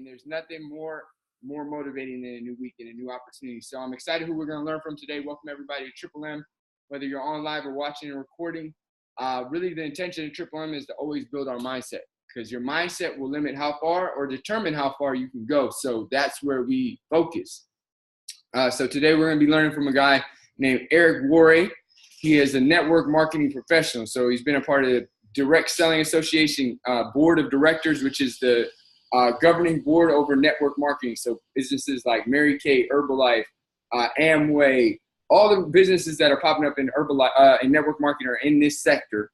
And there's nothing more motivating than a new week and a new opportunity. So I'm excited who we're going to learn from today. Welcome everybody to Triple M, whether you're on live or watching and recording. Really the intention of Triple M is to always build our mindset, because your mindset will limit how far or determine how far you can go. So that's where we focus. So today we're going to be learning from a guy named Eric Worre. He is a network marketing professional. So he's been a part of the Direct Selling Association Board of Directors, which is the governing board over network marketing. So businesses like Mary Kay, Herbalife, Amway, all the businesses that are popping up in Herbalife in network marketing are in this sector.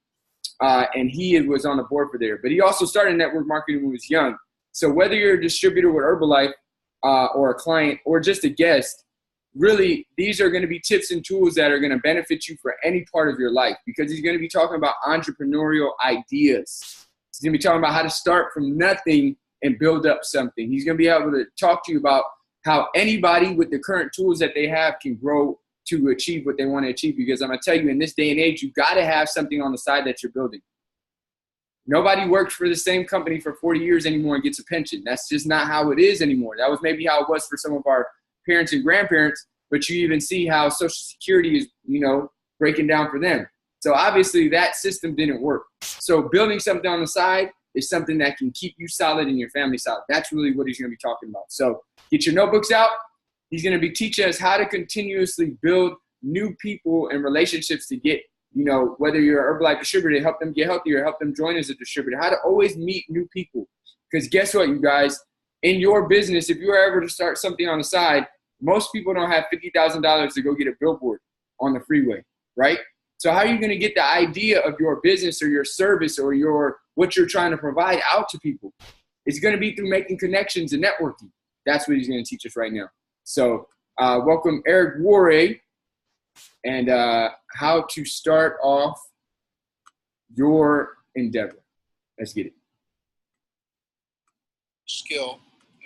And he was on the board for there. But he also started network marketing when he was young. So whether you're a distributor with Herbalife or a client or just a guest, really, these are going to be tips and tools that are going to benefit you for any part of your life, because he's going to be talking about entrepreneurial ideas. He's going to be talking about how to start from nothing and build up something. He's going to be able to talk to you about how anybody with the current tools that they have can grow to achieve what they want to achieve. Because I'm going to tell you, in this day and age, you got to have something on the side that you're building. Nobody works for the same company for 40 years anymore and gets a pension. That's just not how it is anymore. That was maybe how it was for some of our parents and grandparents, but you even see how Social Security is, breaking down for them. So obviously that system didn't work. So building something on the side is something that can keep you solid and your family solid. That's really what he's going to be talking about. So get your notebooks out. He's going to be teaching us how to continuously build new people and relationships to get, whether you're an Herbalife distributor, to help them get healthier, help them join as a distributor, how to always meet new people. Because guess what, you guys? In your business, if you were ever to start something on the side, most people don't have $50,000 to go get a billboard on the freeway, right? So how are you going to get the idea of your business or your service or what you're trying to provide out to people? It's going to be through making connections and networking. That's what he's going to teach us right now. So welcome Eric Worre, and how to start off your endeavor. Let's get it. Skill.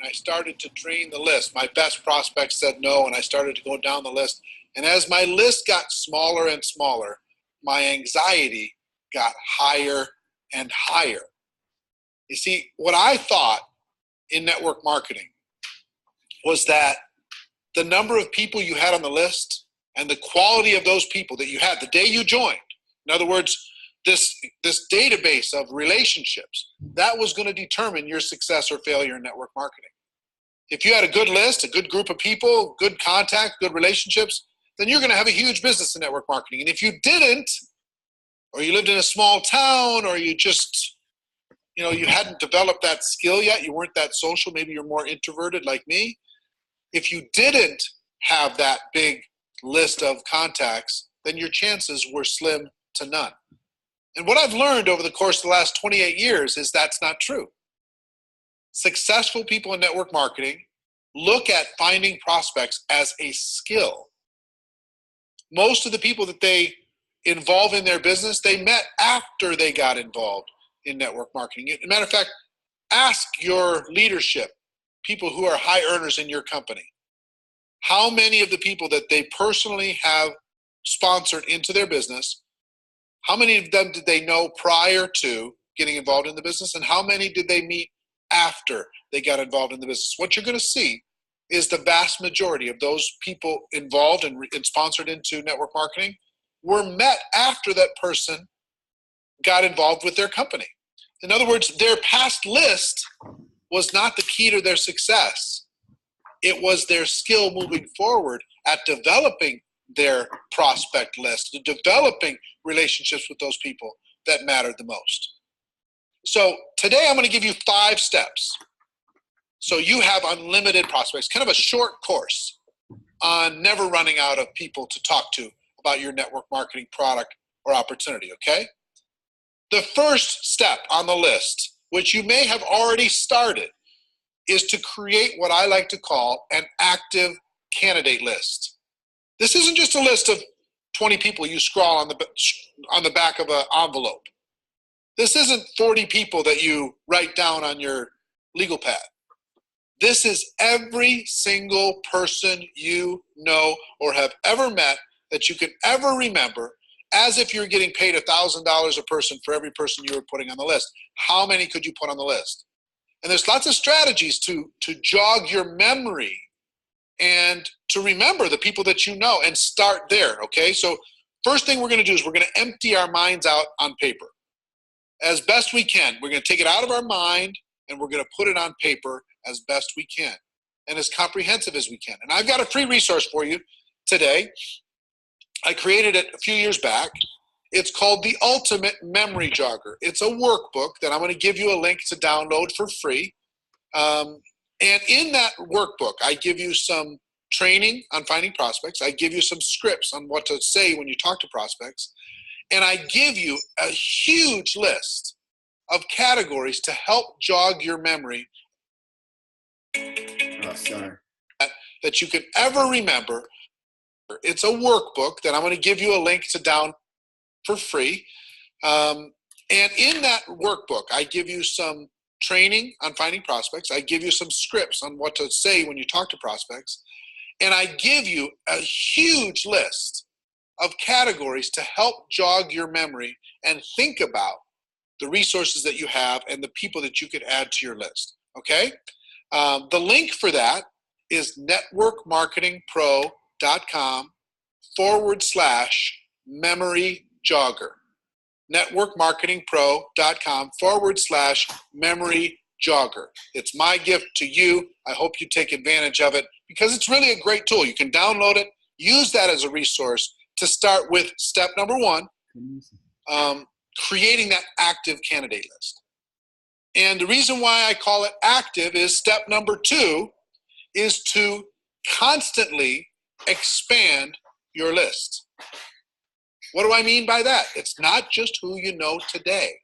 I started to drain the list. My best prospects said no, and I started to go down the list. And as my list got smaller and smaller, my anxiety got higher and higher. You see, what I thought in network marketing was that the number of people you had on the list and the quality of those people that you had the day you joined, in other words, this database of relationships, that was going to determine your success or failure in network marketing. If you had a good list, a good group of people, good contact, good relationships, then you're going to have a huge business in network marketing. And if you didn't, or you lived in a small town, or you just, you hadn't developed that skill yet, you weren't that social, maybe you're more introverted like me. If you didn't have that big list of contacts, then your chances were slim to none. And what I've learned over the course of the last 28 years is that's not true. Successful people in network marketing look at finding prospects as a skill. Most of the people that they involve in their business, they met after they got involved in network marketing. As a matter of fact, ask your leadership, people who are high earners in your company, how many of the people that they personally have sponsored into their business, how many of them did they know prior to getting involved in the business, and how many did they meet after they got involved in the business? What you're going to see is the vast majority of those people involved and sponsored into network marketing were met after that person got involved with their company. In other words, their past list was not the key to their success. It was their skill moving forward at developing their prospect list, developing relationships with those people that mattered the most. So today I'm going to give you 5 steps so you have unlimited prospects, kind of a short course on never running out of people to talk to about your network marketing product or opportunity, okay? The first step on the list, which you may have already started, is to create what I like to call an active candidate list. This isn't just a list of 20 people you scrawl on the back of an envelope. This isn't 40 people that you write down on your legal pad. This is every single person you know or have ever met that you can ever remember, as if you're getting paid $1,000 a person for every person you were putting on the list. How many could you put on the list? And there's lots of strategies to jog your memory and to remember the people that you know and start there, okay? So first thing we're going to do is we're going to empty our minds out on paper. As best we can. We're going to take it out of our mind and we're going to put it on paper as best we can and as comprehensive as we can. And I've got a free resource for you today. I created it a few years back. It's called the Ultimate Memory Jogger. It's a workbook that I'm going to give you a link to download for free. And in that workbook, I give you some training on finding prospects. I give you some scripts on what to say when you talk to prospects. And I give you a huge list of categories to help jog your memory that you can ever remember. It's a workbook that I'm going to give you a link to download for free. And in that workbook, I give you some training on finding prospects. I give you some scripts on what to say when you talk to prospects. And I give you a huge list of categories to help jog your memory and think about the resources that you have and the people that you could add to your list, okay? The link for that is networkmarketingpro.com/memory jogger. networkmarketingpro.com/memory jogger. It's my gift to you. I hope you take advantage of it because it's really a great tool. You can download it, use that as a resource to start with step number one, creating that active candidate list. And the reason why I call it active is step number two is to constantly expand your list. What do I mean by that? It's not just who you know today.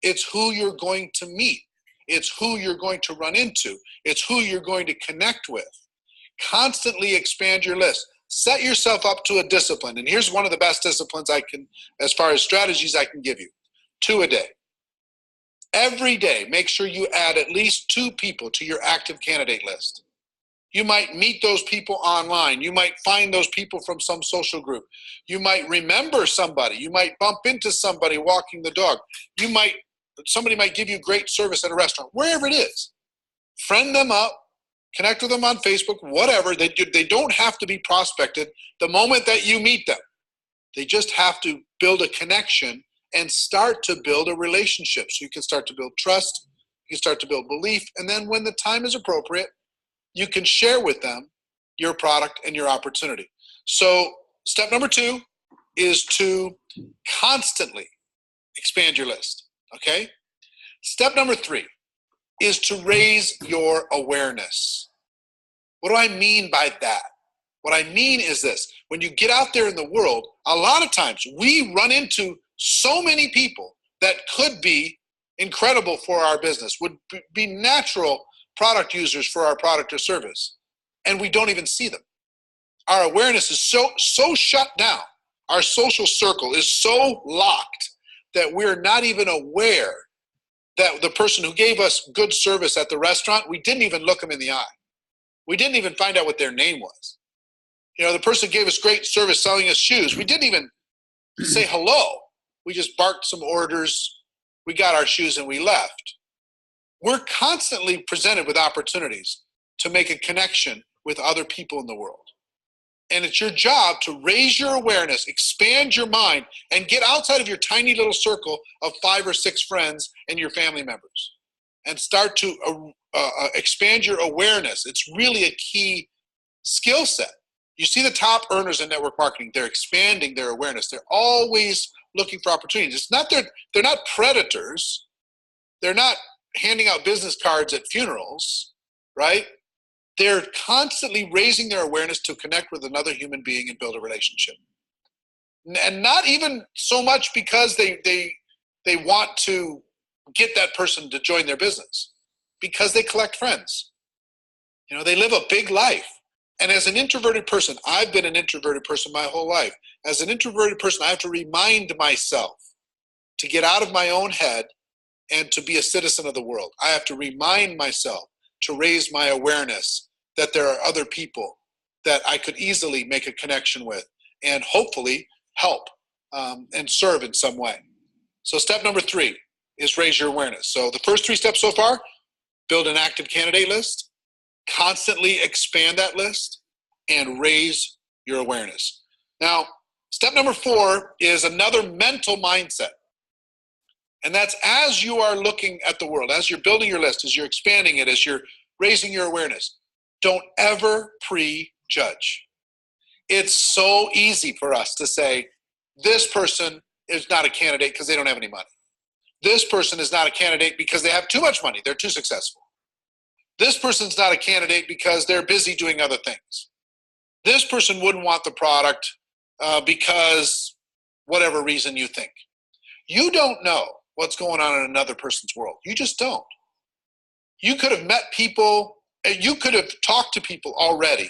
It's who you're going to meet. It's who you're going to run into. It's who you're going to connect with. Constantly expand your list. Set yourself up to a discipline. And here's one of the best disciplines I can, as far as strategies I can give you. 2 a day. Every day, make sure you add at least 2 people to your active candidate list. You might meet those people online. You might find those people from some social group. You might remember somebody. You might bump into somebody walking the dog. Somebody might give you great service at a restaurant, wherever it is. Friend them up, connect with them on Facebook, whatever. They don't have to be prospected the moment that you meet them. They just have to build a connection and start to build a relationship. So you can start to build trust, you can start to build belief, and then when the time is appropriate, you can share with them your product and your opportunity. So step number 2 is to constantly expand your list, okay? Step number 3 is to raise your awareness. What do I mean by that? What I mean is this. When you get out there in the world, a lot of times we run into so many people that could be incredible for our business, would be natural product users for our product or service, and we don't even see them. Our awareness is so shut down. Our social circle is so locked that we're not even aware that the person who gave us good service at the restaurant, we didn't even look them in the eye. We didn't even find out what their name was. You know, the person who gave us great service selling us shoes, we didn't even say hello. We just barked some orders, we got our shoes, and we left. We're constantly presented with opportunities to make a connection with other people in the world. And it's your job to raise your awareness, expand your mind, and get outside of your tiny little circle of 5 or 6 friends and your family members. And start to expand your awareness. It's really a key skill set. You see the top earners in network marketing, they're expanding their awareness. They're always looking for opportunities. It's not they're not predators. They're not handing out business cards at funerals, right? They're constantly raising their awareness to connect with another human being and build a relationship. And not even so much because they want to get that person to join their business, because they collect friends. You know, they live a big life. And as an introverted person, I've been an introverted person my whole life. As an introverted person, I have to remind myself to get out of my own head and to be a citizen of the world. I have to remind myself to raise my awareness that there are other people that I could easily make a connection with and hopefully help and serve in some way. So step number 3 is raise your awareness. So the first 3 steps so far, build an active candidate list, constantly expand that list, and raise your awareness. Now, step number 4 is another mental mindset. And that's as you are looking at the world, as you're building your list, as you're expanding it, as you're raising your awareness, don't ever prejudge. It's so easy for us to say, this person is not a candidate because they don't have any money. This person is not a candidate because they have too much money. They're too successful. This person's not a candidate because they're busy doing other things. This person wouldn't want the product because whatever reason you think. You don't know what's going on in another person's world. You just don't. You could have met people, you could have talked to people already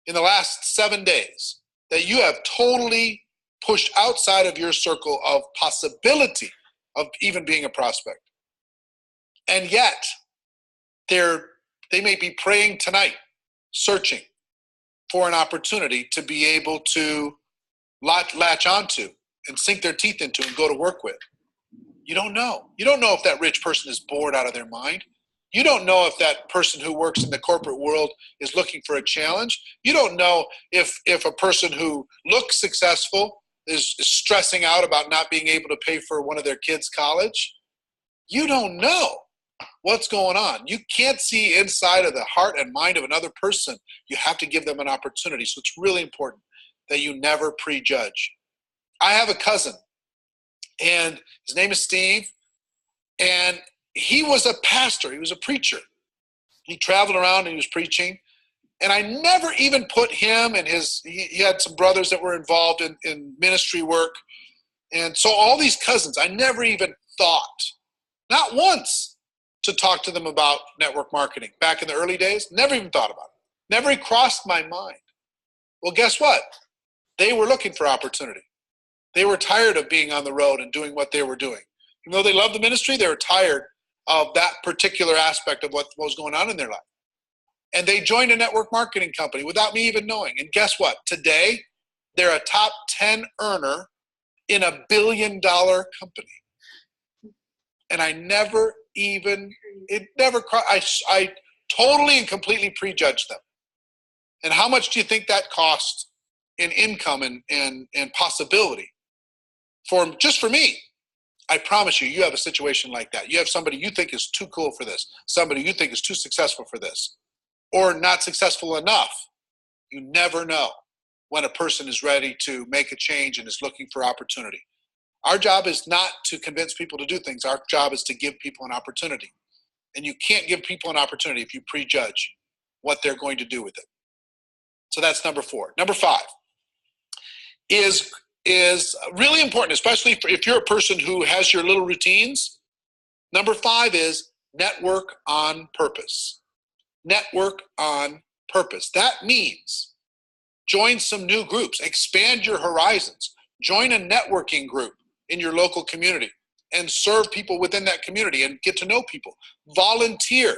in the last 7 days that you have totally pushed outside of your circle of possibility of even being a prospect. And yet, they may be praying tonight, searching for an opportunity to be able to latch onto and sink their teeth into and go to work with. You don't know. You don't know if that rich person is bored out of their mind. You don't know if that person who works in the corporate world is looking for a challenge. You don't know if a person who looks successful is stressing out about not being able to pay for one of their kids' college. You don't know what's going on. You can't see inside of the heart and mind of another person. You have to give them an opportunity. So it's really important that you never prejudge. I have a cousin, and his name is Steve, and he was a pastor. He was a preacher. He traveled around and he was preaching. And I never even put him and he had some brothers that were involved in ministry work. And so all these cousins, I never even thought, not once, to talk to them about network marketing. Back in the early days, never even thought about it. Never even crossed my mind. Well, guess what? They were looking for opportunity. They were tired of being on the road and doing what they were doing. Even though they loved the ministry, they were tired of that particular aspect of what was going on in their life. And they joined a network marketing company without me even knowing. And guess what? Today, they're a top 10 earner in a $1 billion company. And I never even, I totally and completely prejudged them. And how much do you think that cost in income and possibility? Just for me, I promise you, you have a situation like that. You have somebody you think is too cool for this, somebody you think is too successful for this, or not successful enough. You never know when a person is ready to make a change and is looking for opportunity. Our job is not to convince people to do things. Our job is to give people an opportunity. And you can't give people an opportunity if you prejudge what they're going to do with it. So that's number 4. Number 5 is really important, especially if you're a person who has your little routines. Number 5 is network on purpose. Network on purpose. That means join some new groups, expand your horizons, join a networking group in your local community and serve people within that community and get to know people. Volunteer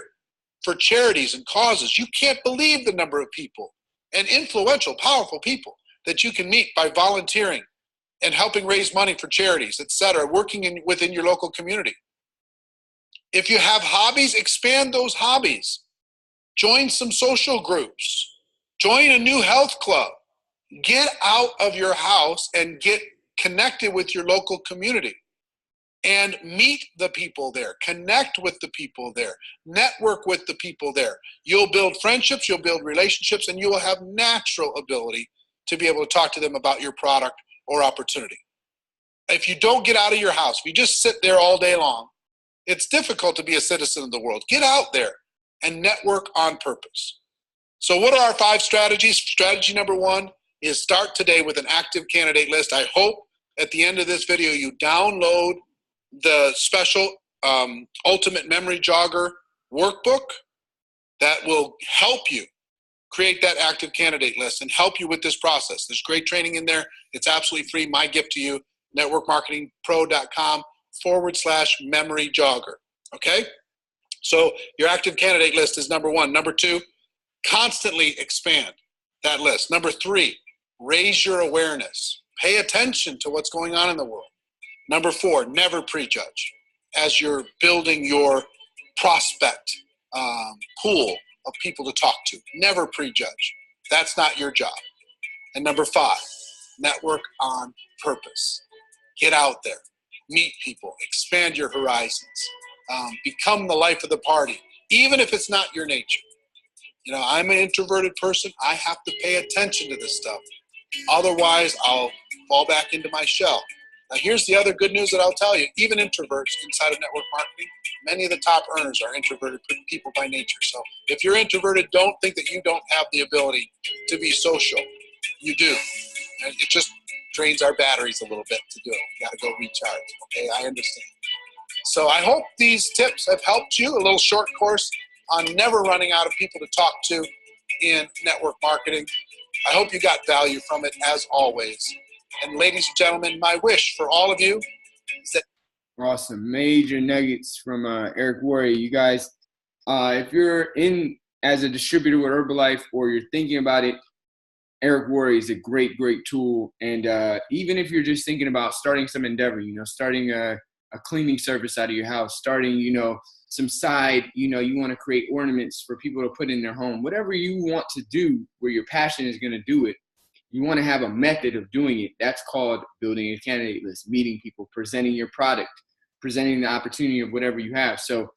for charities and causes. You can't believe the number of people and influential, powerful people that you can meet by volunteering and helping raise money for charities, etc., working within your local community. If you have hobbies, expand those hobbies. Join some social groups. Join a new health club. Get out of your house and get connected with your local community and meet the people there. Connect with the people there. Network with the people there. You'll build friendships, you'll build relationships, and you will have natural ability to be able to talk to them about your product or opportunity. If you don't get out of your house, if you just sit there all day long, it's difficult to be a citizen of the world. Get out there and network on purpose. So what are our 5 strategies? Strategy number 1 is start today with an active candidate list. I hope at the end of this video you download the special Ultimate Memory Jogger workbook that will help you create that active candidate list and help you with this process. There's great training in there. It's absolutely free. My gift to you, networkmarketingpro.com/memory jogger. Okay? So your active candidate list is number 1. Number 2, constantly expand that list. Number 3, raise your awareness. Pay attention to what's going on in the world. Number 4, never prejudge as you're building your prospect pool of people to talk to. Never prejudge. That's not your job. And number 5, network on purpose. Get out there, meet people, expand your horizons, become the life of the party, even if it's not your nature. You know, I'm an introverted person. I have to pay attention to this stuff. Otherwise, I'll fall back into my shell. Now, here's the other good news that I'll tell you. Even introverts inside of network marketing, many of the top earners are introverted people by nature. So if you're introverted, don't think that you don't have the ability to be social. You do. And it just drains our batteries a little bit to do it. We got to go recharge. Okay, I understand. So I hope these tips have helped you. A little short course on never running out of people to talk to in network marketing. I hope you got value from it, as always. And ladies and gentlemen, my wish for all of you is that... Awesome. Major nuggets from Eric Worre. You guys, if you're in as a distributor with Herbalife or you're thinking about it, Eric Worre is a great, great tool. And even if you're just thinking about starting some endeavor, you know, starting a cleaning service out of your house, starting, you know, some side, you know, you want to create ornaments for people to put in their home, whatever you want to do where your passion is going to do it, you want to have a method of doing it. That's called building a candidate list, meeting people, presenting your product, presenting the opportunity of whatever you have. So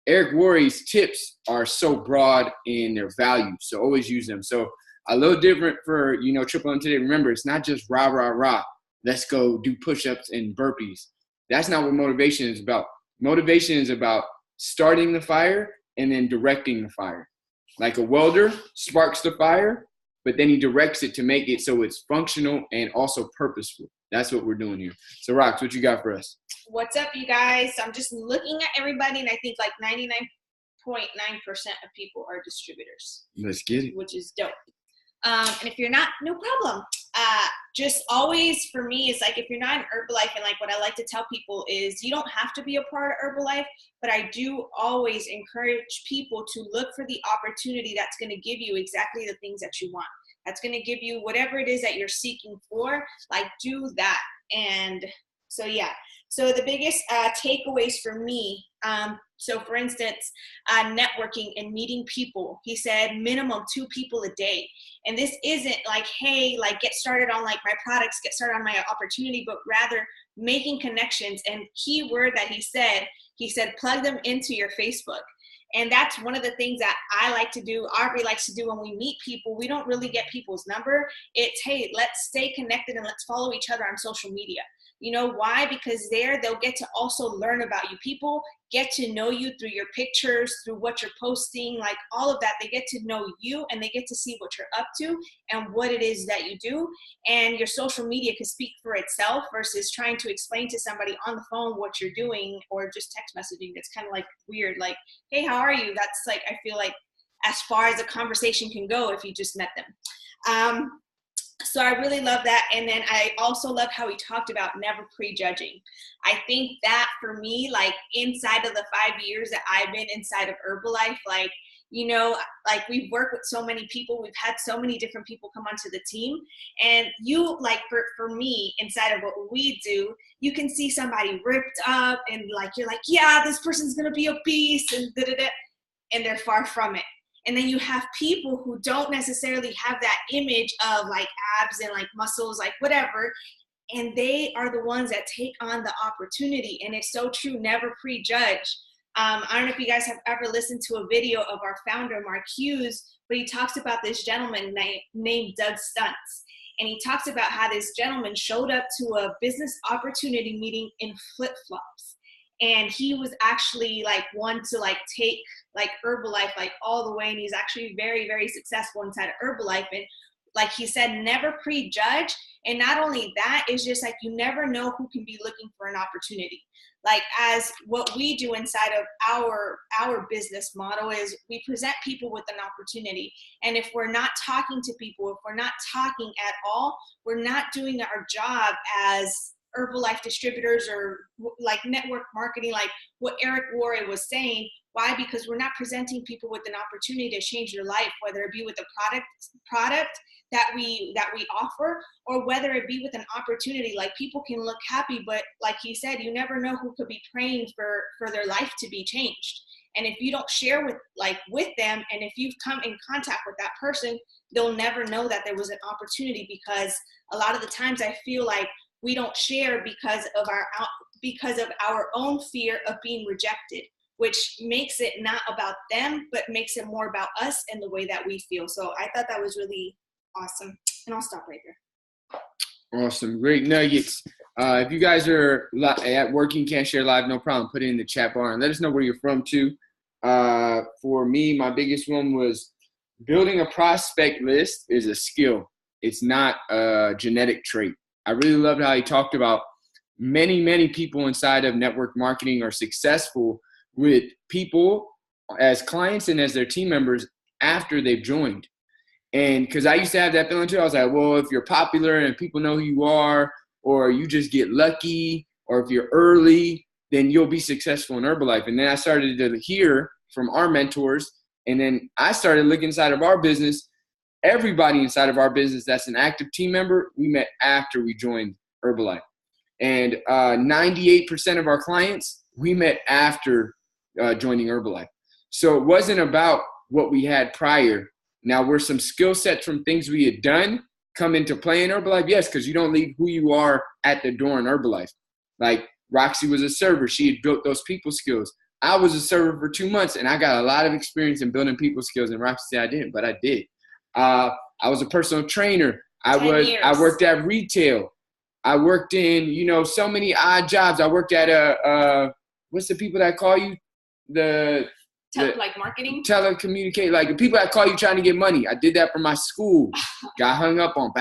Eric Worre's tips are so broad in their value. So always use them. So a little different for, you know, Triple M today. Remember, it's not just rah, rah, rah. Let's go do push-ups and burpees. That's not what motivation is about. Motivation is about starting the fire and then directing the fire. Like a welder sparks the fire, but then he directs it to make it so it's functional and also purposeful. That's what we're doing here. So Rox, what you got for us? What's up, you guys? I'm just looking at everybody, and I think like 99.9% of people are distributors. Let's get it. Which is dope. And if you're not, no problem. Just always, for me, it's like if you're not in Herbalife, and like what I like to tell people is you don't have to be a part of Herbalife, but I do always encourage people to look for the opportunity that's going to give you exactly the things that you want. That's going to give you whatever it is that you're seeking for, like do that. And so, yeah. So the biggest takeaways for me, so for instance, networking and meeting people, he said minimum 2 people a day. And this isn't like, hey, like get started on like my products, get started on my opportunity, but rather making connections. And key word that he said, plug them into your Facebook. And that's one of the things that I like to do, Aubrey likes to do when we meet people. We don't really get people's number. It's, hey, let's stay connected and let's follow each other on social media. You know why? Because there they'll get to also learn about you. People get to know you through your pictures, through what you're posting, like all of that. They get to know you and they get to see what you're up to and what it is that you do. And your social media can speak for itself versus trying to explain to somebody on the phone what you're doing or just text messaging. It's kind of like weird, like, hey, how are you? That's like, I feel like as far as a conversation can go if you just met them. So I really love that. And then I also love how he talked about never prejudging. I think that for me, like inside of the 5 years that I've been inside of Herbalife, like, you know, like we've worked with so many people. We've had so many different people come onto the team. And you, like for me, inside of what we do, you can see somebody ripped up and like, you're like, yeah, this person's going to be obese and da-da-da. And they're far from it. And then you have people who don't necessarily have that image of like abs and like muscles, like whatever. And they are the ones that take on the opportunity. And it's so true. Never prejudge. I don't know if you guys have ever listened to a video of our founder, Mark Hughes, but he talks about this gentleman named Doug Stunts. And he talks about how this gentleman showed up to a business opportunity meeting in flip-flops. And he was actually like one to like take like Herbalife like all the way. And he's actually very, very successful inside of Herbalife. And like he said, never prejudge. And not only that, it's just like you never know who can be looking for an opportunity. Like as what we do inside of our business model is we present people with an opportunity. And if we're not talking to people, if we're not talking at all, we're not doing our job as Herbalife distributors or like network marketing, like what Eric Worre was saying. Why? Because we're not presenting people with an opportunity to change their life, whether it be with a product that we offer, or whether it be with an opportunity. Like people can look happy, but like he said, you never know who could be praying for their life to be changed. And if you don't share with them, and if you've come in contact with that person, they'll never know that there was an opportunity, because a lot of the times I feel like we don't share because of our own fear of being rejected, which makes it not about them, but makes it more about us and the way that we feel. So I thought that was really awesome. And I'll stop right there. Awesome. Great nuggets. If you guys are at work and can't share live, no problem. Put it in the chat bar and let us know where you're from too. For me, my biggest one was building a prospect list is a skill. It's not a genetic trait. I really loved how he talked about many people inside of network marketing are successful with people as clients and as their team members after they've joined. And because I used to have that feeling too, I was like, well, if you're popular and people know who you are, or you just get lucky, or if you're early, then you'll be successful in Herbalife. And then I started to hear from our mentors, and then I started looking inside of our business. Everybody inside of our business that's an active team member, we met after we joined Herbalife. And 98% of our clients, we met after joining Herbalife. So it wasn't about what we had prior. Now, were some skill sets from things we had done come into play in Herbalife? Yes, because you don't leave who you are at the door in Herbalife. Like Roxy was a server. She had built those people skills. I was a server for 2 months, and I got a lot of experience in building people skills. And Roxy said I didn't, but I did. I was a personal trainer. I worked at retail. I worked in, so many odd jobs. I worked at what's the people that call you? Like marketing? Telecommunicate, like the people that call you trying to get money. I did that for my school. Got hung up on.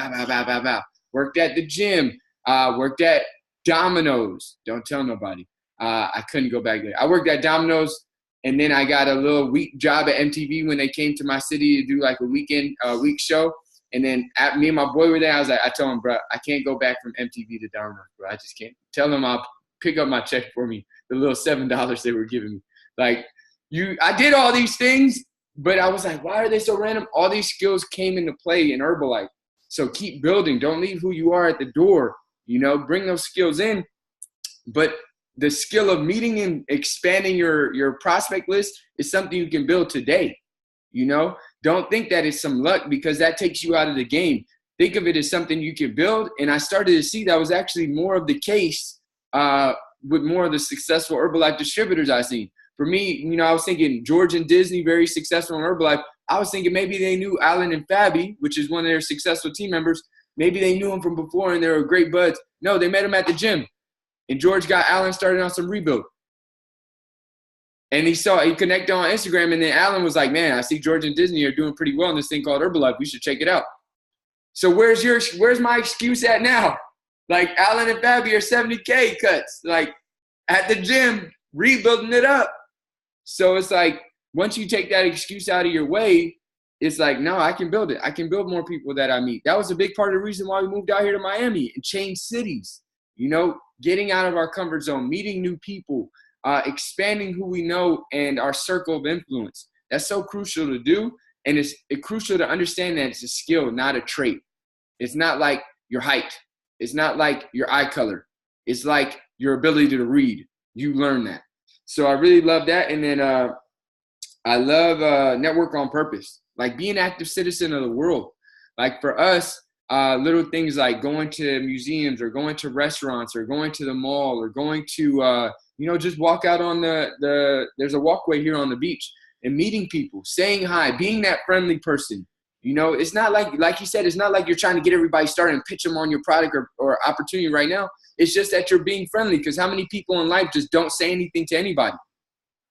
Worked at the gym. Worked at Domino's. Don't tell nobody. I couldn't go back there. I worked at Domino's, and then I got a little week job at MTV when they came to my city to do like a week show. And then me and my boy were there. I told him, bro, I can't go back from MTV to Domino's, bro. I just can't. Tell them I'll pick up my check for me, the little $7 they were giving me. Like, I did all these things, but I was like, why are they so random? All these skills came into play in Herbalife. So keep building. Don't leave who you are at the door. Bring those skills in. But the skill of meeting and expanding your prospect list is something you can build today. Don't think that it's some luck, because that takes you out of the game. Think of it as something you can build. And I started to see that was actually more of the case with more of the successful Herbalife distributors I've seen. For me, I was thinking George and Disney, very successful in Herbalife. I was thinking maybe they knew Alan and Fabi, which is one of their successful team members. Maybe they knew him from before and they were great buds. No, they met him at the gym. And George got Alan started on some rebuild. And he connected on Instagram, and then Alan was like, man, I see George and Disney are doing pretty well in this thing called Herbalife. We should check it out. So where's my excuse at now? Like Alan and Fabi are 70K cuts, like at the gym, rebuilding it up. So it's like, once you take that excuse out of your way, it's like, no, I can build it. I can build more people that I meet. That was a big part of the reason why we moved out here to Miami and changed cities. Getting out of our comfort zone, meeting new people, expanding who we know and our circle of influence. That's so crucial to do. And it's crucial to understand that it's a skill, not a trait. It's not like your height. It's not like your eye color. It's like your ability to read. You learn that. So I really love that. And then I love network on purpose, like be an active citizen of the world. Like for us, little things like going to museums or going to restaurants or going to the mall or going to, just walk out on there's a walkway here on the beach and meeting people, saying hi, being that friendly person. It's not like you said, it's not like you're trying to get everybody started and pitch them on your product or opportunity right now. It's just that you're being friendly, because how many people in life just don't say anything to anybody?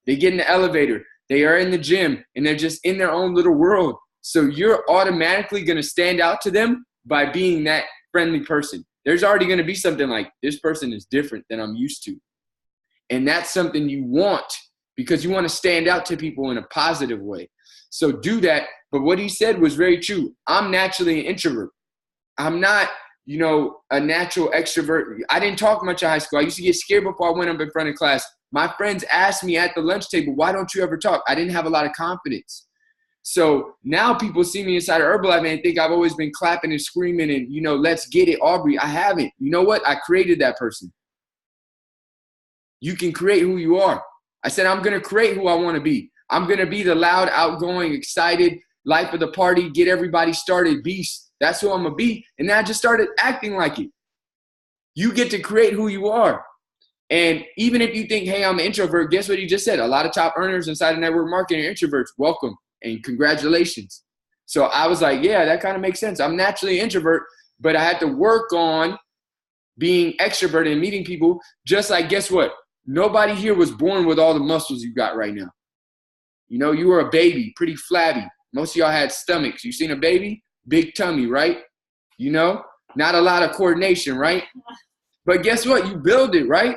They get in the elevator, they are in the gym, and they're just in their own little world. So you're automatically going to stand out to them by being that friendly person. There's already going to be something like, this person is different than I'm used to. And that's something you want, because you want to stand out to people in a positive way. So do that. But what he said was very true. I'm naturally an introvert. I'm not, a natural extrovert. I didn't talk much in high school. I used to get scared before I went up in front of class. My friends asked me at the lunch table, why don't you ever talk? I didn't have a lot of confidence. So now people see me inside of Herbalife and think I've always been clapping and screaming and, let's get it, Aubrey. I haven't. You know what? I created that person. You can create who you are. I said, I'm going to create who I want to be. I'm going to be the loud, outgoing, excited, life of the party, get everybody started beast. That's who I'm going to be. And then I just started acting like it. You get to create who you are. And even if you think, hey, I'm an introvert, guess what he just said? A lot of top earners inside of network marketing are introverts. Welcome and congratulations. So I was like, yeah, that kind of makes sense. I'm naturally an introvert, but I had to work on being extroverted and meeting people. Just like, guess what? Nobody here was born with all the muscles you got right now. You know, you were a baby, pretty flabby. Most of y'all had stomachs. You seen a baby? Big tummy, right? You know, not a lot of coordination, right? But guess what? You build it, right?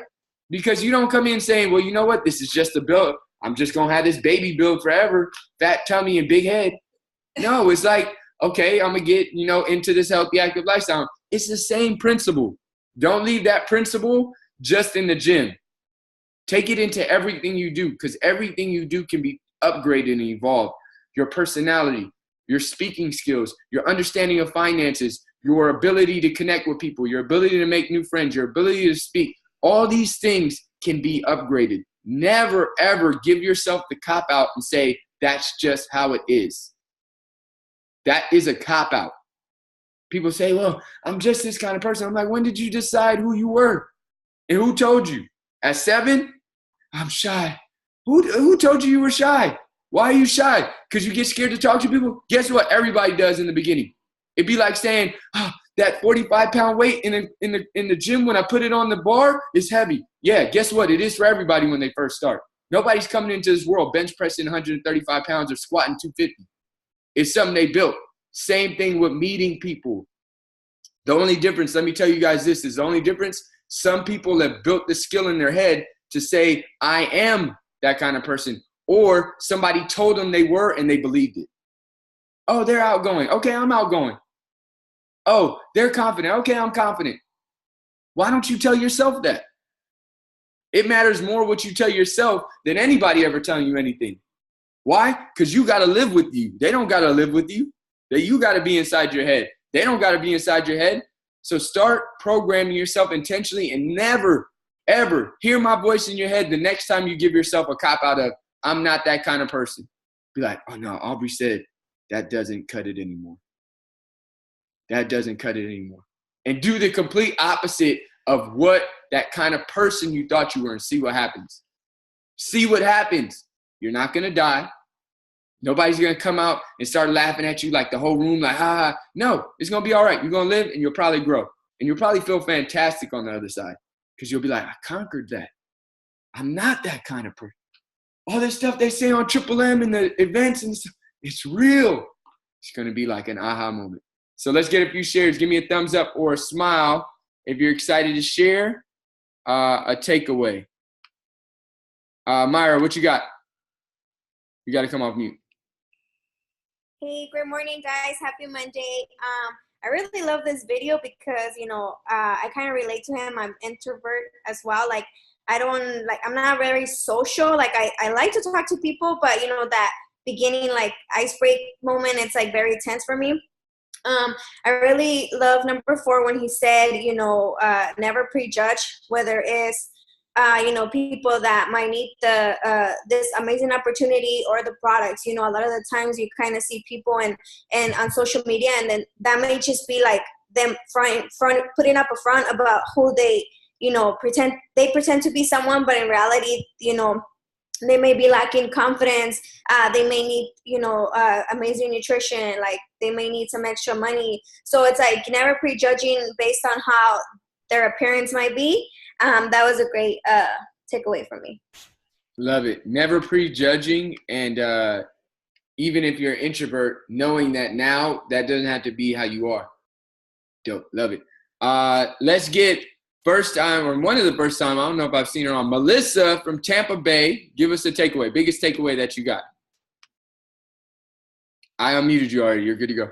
Because you don't come in saying, well, you know what? This is just a build. I'm just going to have this baby build forever, fat tummy and big head. No, it's like, okay, I'm going to get, you know, into this healthy, active lifestyle. It's the same principle. Don't leave that principle just in the gym. Take it into everything you do, because everything you do can be upgraded and evolved. Your personality, your speaking skills, your understanding of finances, your ability to connect with people, your ability to make new friends, your ability to speak. All these things can be upgraded. Never, ever give yourself the cop-out and say, that's just how it is. That is a cop-out. People say, well, I'm just this kind of person. I'm like, when did you decide who you were? And who told you? At 7? I'm shy. Who told you were shy? Why are you shy? Because you get scared to talk to people? Guess what everybody does in the beginning? It'd be like saying, oh, that 45-pound weight in the gym when I put it on the bar is heavy. Yeah, guess what? It is for everybody when they first start. Nobody's coming into this world bench pressing 135 pounds or squatting 250. It's something they built. Same thing with meeting people. The only difference, let me tell you guys this, is the only difference. Some people have built the skill in their head to say, I am that kind of person. Or somebody told them they were and they believed it. Oh, they're outgoing. Okay, I'm outgoing. Oh, they're confident. Okay, I'm confident. Why don't you tell yourself that? It matters more what you tell yourself than anybody ever telling you anything. Why? Because you got to live with you. They don't got to live with you. You got to be inside your head. They don't got to be inside your head. So start programming yourself intentionally and never, ever hear my voice in your head the next time you give yourself a cop-out of, I'm not that kind of person. Be like, oh, no, Aubrey said that doesn't cut it anymore. That doesn't cut it anymore. And do the complete opposite of what that kind of person you thought you were and see what happens. See what happens. You're not going to die. Nobody's going to come out and start laughing at you like the whole room, like, ha. No, it's going to be all right. You're going to live and you'll probably grow. And you'll probably feel fantastic on the other side because you'll be like, I conquered that. I'm not that kind of person. All this stuff they say on Triple M and the events and stuff, it's real. It's going to be like an aha moment. So let's get a few shares. Give me a thumbs up or a smile if you're excited to share a takeaway. Myra, what you got? You got to come off mute. Hey, good morning, guys. Happy Monday. I really love this video because, you know, I kind of relate to him. I'm introvert as well. Like, I'm not very social. Like, I like to talk to people, but, you know, that beginning, like, ice break moment, it's, like, very tense for me. I really love number 4 when he said, you know, never prejudge, whether it's, you know, people that might need this amazing opportunity or the products. You know, a lot of the times you kind of see people and on social media, and then that may just be like them putting up a front about who they, you know, pretend to be someone, but in reality, you know, they may be lacking confidence. They may need, you know, amazing nutrition. Like, they may need some extra money. So it's like never prejudging based on how their appearance might be. That was a great takeaway for me. Love it. Never prejudging. And even if you're an introvert, knowing that now that doesn't have to be how you are. Dope. Love it. Let's get first time, or one of the first time, I don't know if I've seen her on, Melissa from Tampa Bay. Give us a takeaway. Biggest takeaway that you got. I unmuted you already. You're good to go.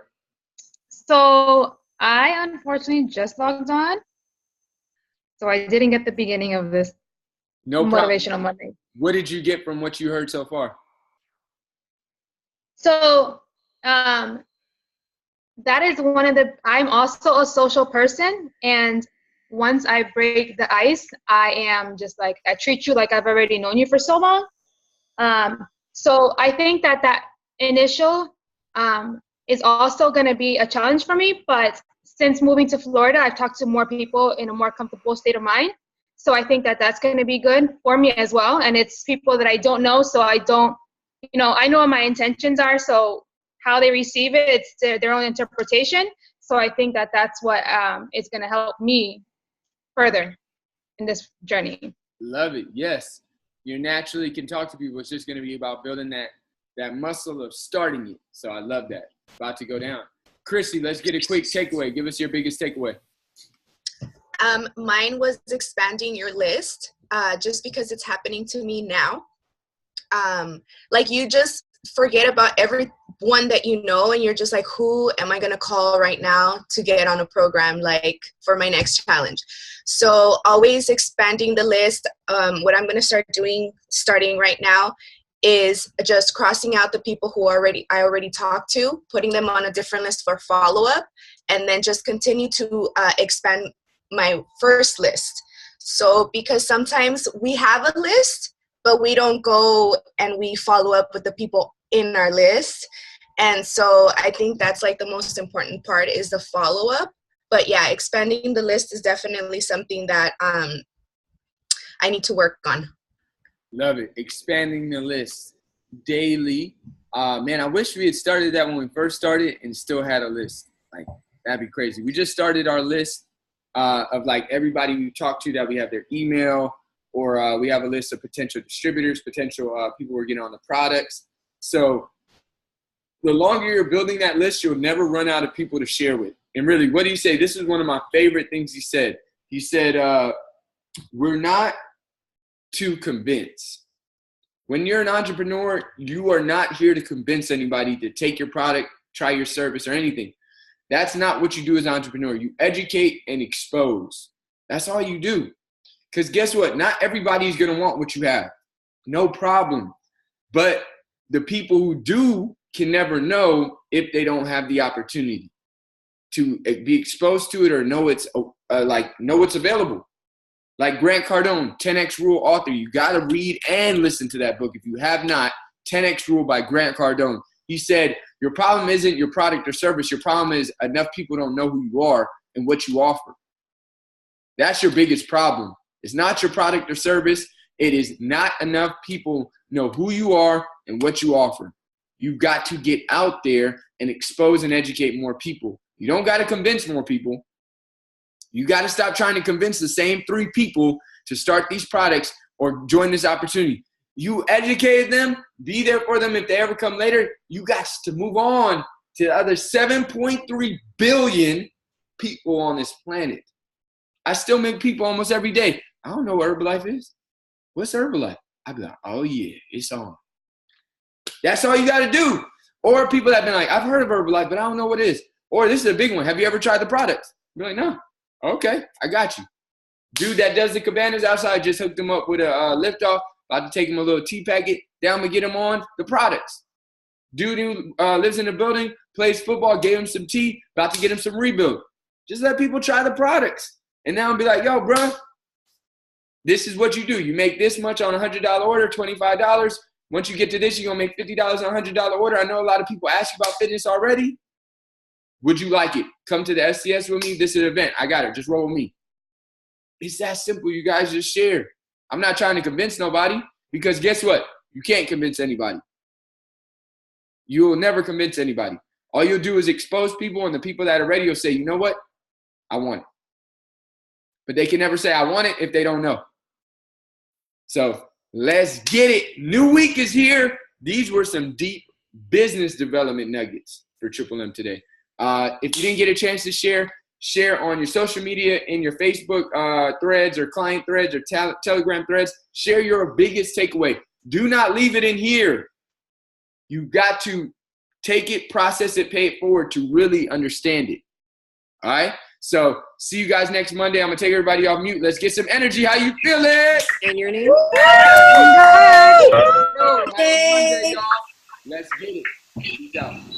So I unfortunately just logged on. So I didn't get the beginning of this motivational Monday. What did you get from what you heard so far? So that is one of the, I'm also a social person. And once I break the ice, I am just like, I treat you like I've already known you for so long. So I think that initial is also going to be a challenge for me. But since moving to Florida, I've talked to more people in a more comfortable state of mind. So I think that that's going to be good for me as well. And it's people that I don't know, so I don't, I know what my intentions are. So how they receive it, it's their own interpretation. So I think that that's what is going to help me further in this journey. Love it. Yes. You naturally can talk to people. It's just going to be about building that muscle of starting it. So I love that. About to go down. Chrissy, let's get a quick takeaway. Give us your biggest takeaway. Mine was expanding your list, just because it's happening to me now. Like you just forget about everyone that you know, and you're just like, who am I going to call right now to get on a program, like for my next challenge? So always expanding the list. What I'm going to start doing starting right now is just crossing out the people who I already talked to, putting them on a different list for follow-up, and then just continue to expand my first list. So because sometimes we have a list, but we don't go and we follow up with the people in our list. And so I think that's like the most important part is the follow-up. But yeah, expanding the list is definitely something that I need to work on. Love it. Expanding the list daily. Man, I wish we had started that when we first started and still had a list. Like, that'd be crazy. We just started our list of like everybody we talk to that we have their email, or we have a list of potential distributors, potential people we're getting on the products. So the longer you're building that list, you'll never run out of people to share with. And really, what do you say? This is one of my favorite things he said. He said, we're not to convince. When you're an entrepreneur, you are not here to convince anybody to take your product, try your service, or anything. That's not what you do as an entrepreneur. You educate and expose. That's all you do. Because guess what? Not everybody's going to want what you have. No problem. But the people who do can never know if they don't have the opportunity to be exposed to it or know it's know what's available. Like Grant Cardone, 10X Rule author. You got to read and listen to that book. If you have not, 10X Rule by Grant Cardone. He said, your problem isn't your product or service. Your problem is enough people don't know who you are and what you offer. That's your biggest problem. It's not your product or service. It is not enough people know who you are and what you offer. You've got to get out there and expose and educate more people. You don't got to convince more people. You got to stop trying to convince the same 3 people to start these products or join this opportunity. You educated them, be there for them if they ever come later. You got to move on to the other 7.3 billion people on this planet. I still meet people almost every day. I don't know what Herbalife is. What's Herbalife? I'd be like, oh yeah, it's on. That's all you got to do. Or people that have been like, I've heard of Herbalife, but I don't know what it is. Or this is a big one. Have you ever tried the products? Be like, no. Okay, I got you. Dude that does the cabanas outside just hooked him up with a lift-off. About to take him a little tea packet. Down to get him on the products. Dude who lives in the building, plays football, gave him some tea. About to get him some rebuild. Just let people try the products. And now be like, yo, bro, this is what you do. You make this much on a $100 order, $25. Once you get to this, you're going to make $50 on a $100 order. I know a lot of people ask you about fitness already. Would you like it? Come to the SCS with me. This is an event. I got it. Just roll with me. It's that simple. You guys just share. I'm not trying to convince nobody because guess what? You can't convince anybody. You will never convince anybody. All you'll do is expose people, and the people that are ready will say, you know what? I want it. But they can never say I want it if they don't know. So let's get it. New week is here. These were some deep business development nuggets for Triple M today. If you didn't get a chance to share on your social media, in your Facebook threads or client threads or Telegram threads. Share your biggest takeaway. Do not leave it in here. You've got to take it, process it, pay it forward to really understand it. All right? So see you guys next Monday. I'm going to take everybody off mute. Let's get some energy. How you feeling? And your name? Monday, y'all. Let's get it. Peace out.